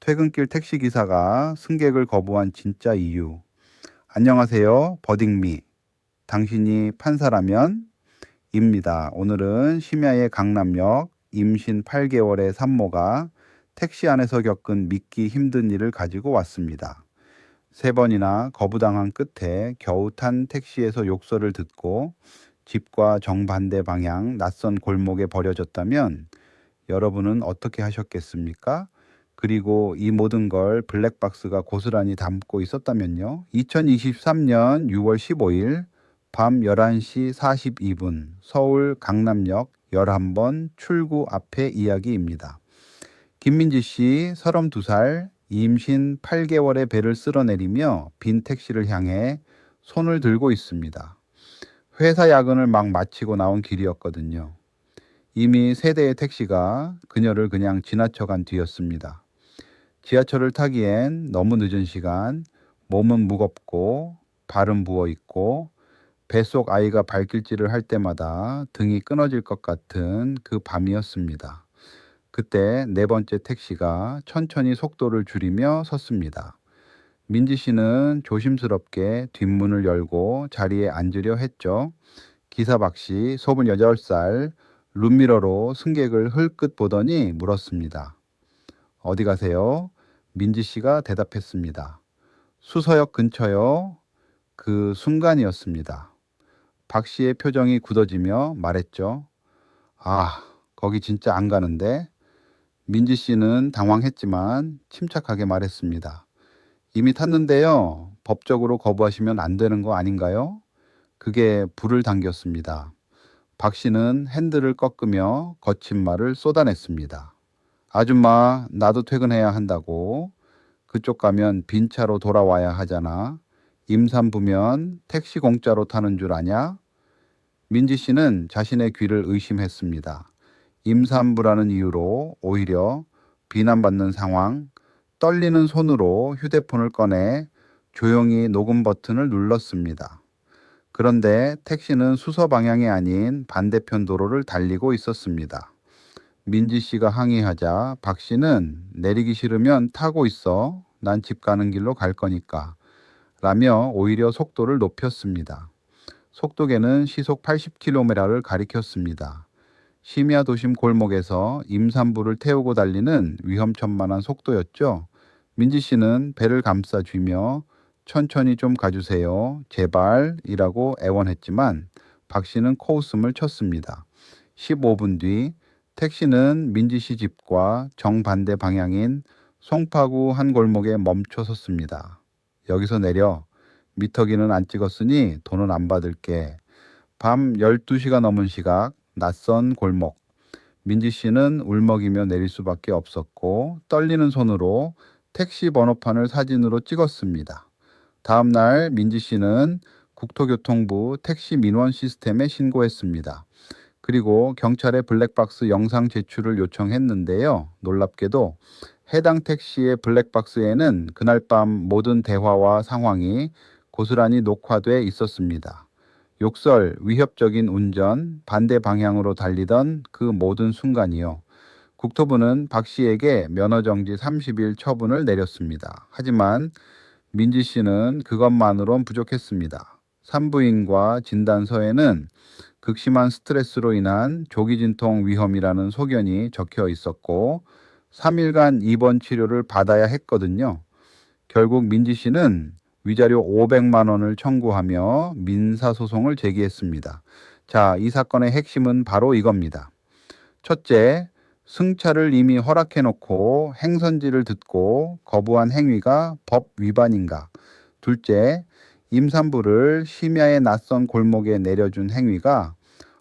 퇴근길 택시기사가 승객을 거부한 진짜 이유. 안녕하세요. 버딩미. 당신이 판사라면? 입니다. 오늘은 심야의 강남역 임신 8개월의 산모가 택시 안에서 겪은 믿기 힘든 일을 가지고 왔습니다. 3번이나 거부당한 끝에 겨우 탄 택시에서 욕설을 듣고 집과 정반대 방향 낯선 골목에 버려졌다면 여러분은 어떻게 하셨겠습니까? 그리고 이 모든 걸 블랙박스가 고스란히 담고 있었다면요. 2023년 6월 15일 밤 11시 42분 서울 강남역 11번 출구 앞의 이야기입니다. 김민지 씨 32살 임신 8개월의 배를 쓸어내리며 빈 택시를 향해 손을 들고 있습니다. 회사 야근을 막 마치고 나온 길이었거든요. 이미 3대의 택시가 그녀를 그냥 지나쳐간 뒤였습니다. 지하철을 타기엔 너무 늦은 시간, 몸은 무겁고 발은 부어있고 뱃속 아이가 발길질을 할 때마다 등이 끊어질 것 같은 그 밤이었습니다. 그때 4번째 택시가 천천히 속도를 줄이며 섰습니다. 민지 씨는 조심스럽게 뒷문을 열고 자리에 앉으려 했죠. 기사 박 씨, 28살, 룸미러로 승객을 흘끗 보더니 물었습니다. 어디 가세요? 민지 씨가 대답했습니다. 수서역 근처요. 그 순간이었습니다. 박 씨의 표정이 굳어지며 말했죠. 아, 거기 진짜 안 가는데? 민지 씨는 당황했지만 침착하게 말했습니다. 이미 탔는데요. 법적으로 거부하시면 안 되는 거 아닌가요? 그게 불을 당겼습니다. 박 씨는 핸들을 꺾으며 거친 말을 쏟아냈습니다. 아줌마, 나도 퇴근해야 한다고. 그쪽 가면 빈 차로 돌아와야 하잖아. 임산부면 택시 공짜로 타는 줄 아냐? 민지 씨는 자신의 귀를 의심했습니다. 임산부라는 이유로 오히려 비난받는 상황, 떨리는 손으로 휴대폰을 꺼내 조용히 녹음 버튼을 눌렀습니다. 그런데 택시는 수서 방향이 아닌 반대편 도로를 달리고 있었습니다. 민지 씨가 항의하자 박 씨는 내리기 싫으면 타고 있어. 난 집 가는 길로 갈 거니까. 라며 오히려 속도를 높였습니다. 속도계는 시속 80km를 가리켰습니다. 심야 도심 골목에서 임산부를 태우고 달리는 위험천만한 속도였죠. 민지 씨는 배를 감싸쥐며 천천히 좀 가주세요. 제발 이라고 애원했지만 박 씨는 코웃음을 쳤습니다. 15분 뒤 택시는 민지 씨 집과 정반대 방향인 송파구 한 골목에 멈춰 섰습니다. 여기서 내려. 미터기는 안 찍었으니 돈은 안 받을게. 밤 12시가 넘은 시각 낯선 골목. 민지 씨는 울먹이며 내릴 수밖에 없었고 떨리는 손으로 택시 번호판을 사진으로 찍었습니다. 다음 날 민지 씨는 국토교통부 택시 민원 시스템에 신고했습니다. 그리고 경찰에 블랙박스 영상 제출을 요청했는데요. 놀랍게도 해당 택시의 블랙박스에는 그날 밤 모든 대화와 상황이 고스란히 녹화돼 있었습니다. 욕설, 위협적인 운전, 반대 방향으로 달리던 그 모든 순간이요. 국토부는 박 씨에게 면허정지 30일 처분을 내렸습니다. 하지만 민지 씨는 그것만으론 부족했습니다. 산부인과 진단서에는 극심한 스트레스로 인한 조기진통 위험이라는 소견이 적혀 있었고 3일간 입원 치료를 받아야 했거든요. 결국 민지 씨는 위자료 500만 원을 청구하며 민사소송을 제기했습니다. 자, 이 사건의 핵심은 바로 이겁니다. 첫째, 승차를 이미 허락해놓고 행선지를 듣고 거부한 행위가 법 위반인가. 둘째, 임산부를 심야의 낯선 골목에 내려준 행위가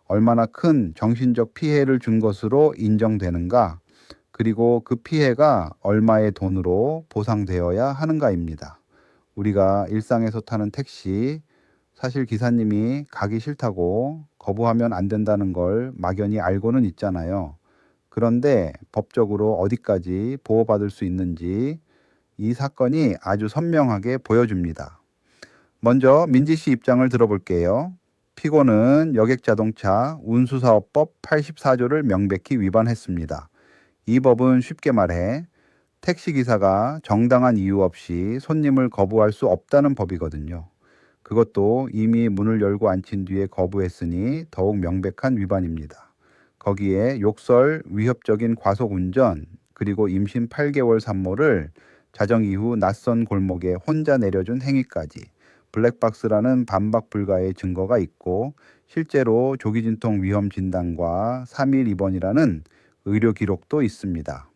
얼마나 큰 정신적 피해를 준 것으로 인정되는가. 그리고 그 피해가 얼마의 돈으로 보상되어야 하는가입니다. 우리가 일상에서 타는 택시, 사실 기사님이 가기 싫다고 거부하면 안 된다는 걸 막연히 알고는 있잖아요. 그런데 법적으로 어디까지 보호받을 수 있는지 이 사건이 아주 선명하게 보여줍니다. 먼저 민지 씨 입장을 들어볼게요. 피고는 여객자동차 운수사업법 84조를 명백히 위반했습니다. 이 법은 쉽게 말해 택시기사가 정당한 이유 없이 손님을 거부할 수 없다는 법이거든요. 그것도 이미 문을 열고 앉힌 뒤에 거부했으니 더욱 명백한 위반입니다. 거기에 욕설, 위협적인 과속운전, 그리고 임신 8개월 산모를 자정 이후 낯선 골목에 혼자 내려준 행위까지 블랙박스라는 반박 불가의 증거가 있고 실제로 조기진통 위험 진단과 3일 입원이라는 의료 기록도 있습니다.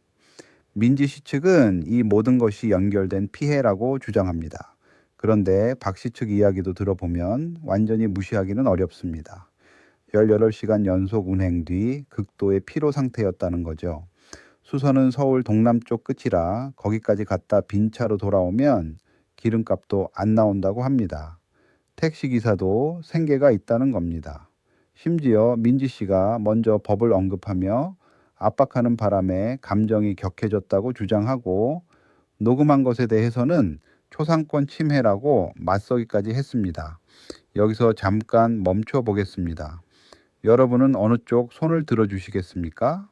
민지 씨 측은 이 모든 것이 연결된 피해라고 주장합니다. 그런데 박 씨 측 이야기도 들어보면 완전히 무시하기는 어렵습니다. 18시간 연속 운행 뒤 극도의 피로 상태였다는 거죠. 수서는 서울 동남쪽 끝이라 거기까지 갔다 빈 차로 돌아오면 기름값도 안 나온다고 합니다. 택시기사도 생계가 있다는 겁니다. 심지어 민지 씨가 먼저 법을 언급하며 압박하는 바람에 감정이 격해졌다고 주장하고 녹음한 것에 대해서는 초상권 침해라고 맞서기까지 했습니다. 여기서 잠깐 멈춰 보겠습니다. 여러분은 어느 쪽 손을 들어 주시겠습니까?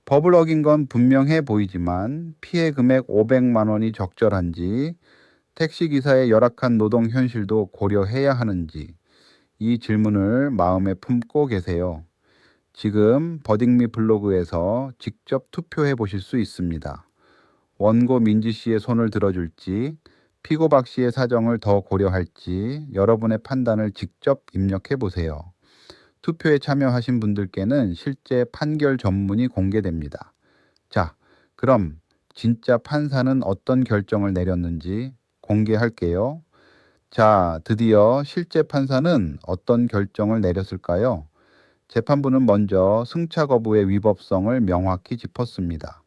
법을 어긴 건 분명해 보이지만 피해 금액 500만 원이 적절한지 택시기사의 열악한 노동 현실도 고려해야 하는지 이 질문을 마음에 품고 계세요. 지금 버딩미 블로그에서 직접 투표해 보실 수 있습니다. 원고 민지 씨의 손을 들어줄지 피고 박 씨의 사정을 더 고려할지 여러분의 판단을 직접 입력해 보세요. 투표에 참여하신 분들께는 실제 판결 전문이 공개됩니다. 자, 그럼 진짜 판사는 어떤 결정을 내렸는지 공개할게요. 자, 드디어 실제 판사는 어떤 결정을 내렸을까요? 재판부는 먼저 승차 거부의 위법성을 명확히 짚었습니다.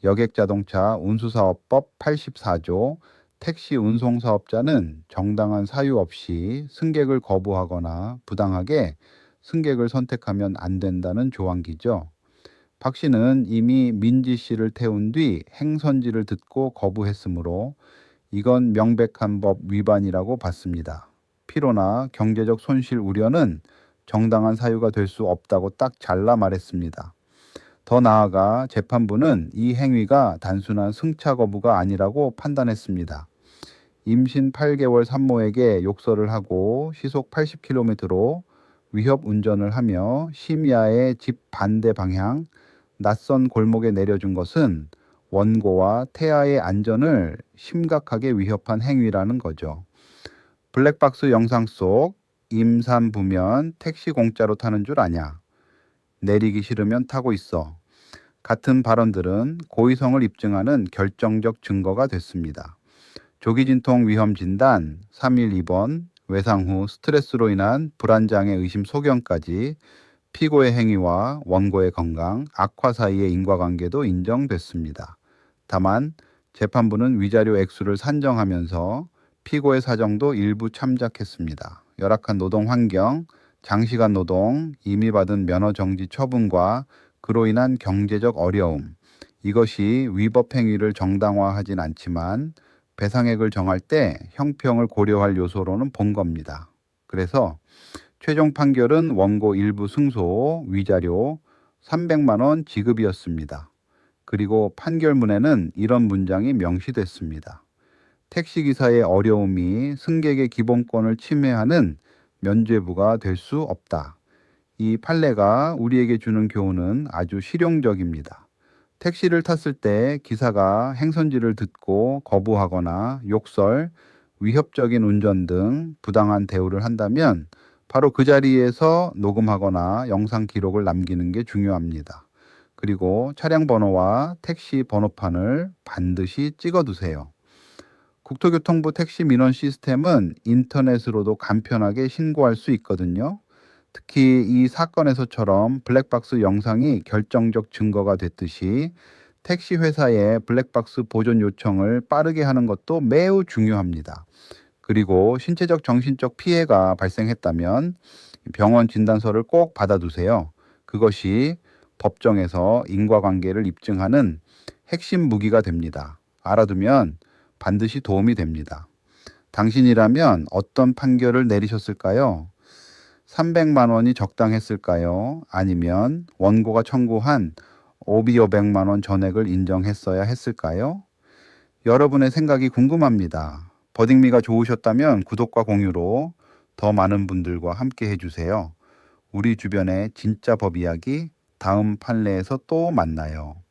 여객자동차 운수사업법 84조 택시 운송사업자는 정당한 사유 없이 승객을 거부하거나 부당하게 승객을 선택하면 안 된다는 조항기죠. 박 씨는 이미 민지 씨를 태운 뒤 행선지를 듣고 거부했으므로 이건 명백한 법 위반이라고 봤습니다. 피로나 경제적 손실 우려는 정당한 사유가 될 수 없다고 딱 잘라 말했습니다. 더 나아가 재판부는 이 행위가 단순한 승차 거부가 아니라고 판단했습니다. 임신 8개월 산모에게 욕설을 하고 시속 80km로 위협 운전을 하며 심야의 집 반대 방향 낯선 골목에 내려준 것은 원고와 태아의 안전을 심각하게 위협한 행위라는 거죠. 블랙박스 영상 속 임산부면 택시 공짜로 타는 줄 아냐? 내리기 싫으면 타고 있어. 같은 발언들은 고의성을 입증하는 결정적 증거가 됐습니다. 조기진통 위험 진단, 3일 입원, 외상 후 스트레스로 인한 불안장애 의심 소견까지 피고의 행위와 원고의 건강, 악화 사이의 인과관계도 인정됐습니다. 다만 재판부는 위자료 액수를 산정하면서 피고의 사정도 일부 참작했습니다. 열악한 노동 환경, 장시간 노동, 이미 받은 면허 정지 처분과 그로 인한 경제적 어려움, 이것이 위법 행위를 정당화하진 않지만 배상액을 정할 때 형평을 고려할 요소로는 본 겁니다. 그래서 최종 판결은 원고 일부 승소, 위자료 300만 원 지급이었습니다. 그리고 판결문에는 이런 문장이 명시됐습니다. 택시기사의 어려움이 승객의 기본권을 침해하는 면죄부가 될 수 없다. 이 판례가 우리에게 주는 교훈은 아주 실용적입니다. 택시를 탔을 때 기사가 행선지를 듣고 거부하거나 욕설, 위협적인 운전 등 부당한 대우를 한다면 바로 그 자리에서 녹음하거나 영상 기록을 남기는 게 중요합니다. 그리고 차량 번호와 택시 번호판을 반드시 찍어두세요. 국토교통부 택시 민원 시스템은 인터넷으로도 간편하게 신고할 수 있거든요. 특히 이 사건에서처럼 블랙박스 영상이 결정적 증거가 됐듯이 택시 회사의 블랙박스 보존 요청을 빠르게 하는 것도 매우 중요합니다. 그리고 신체적 정신적 피해가 발생했다면 병원 진단서를 꼭 받아두세요. 그것이 법정에서 인과관계를 입증하는 핵심 무기가 됩니다. 알아두면 반드시 도움이 됩니다. 당신이라면 어떤 판결을 내리셨을까요? 300만 원이 적당했을까요? 아니면 원고가 청구한 오비어백만 원 전액을 인정했어야 했을까요? 여러분의 생각이 궁금합니다. 버딩미가 좋으셨다면 구독과 공유로 더 많은 분들과 함께 해주세요. 우리 주변의 진짜 법 이야기 다음 판례에서 또 만나요.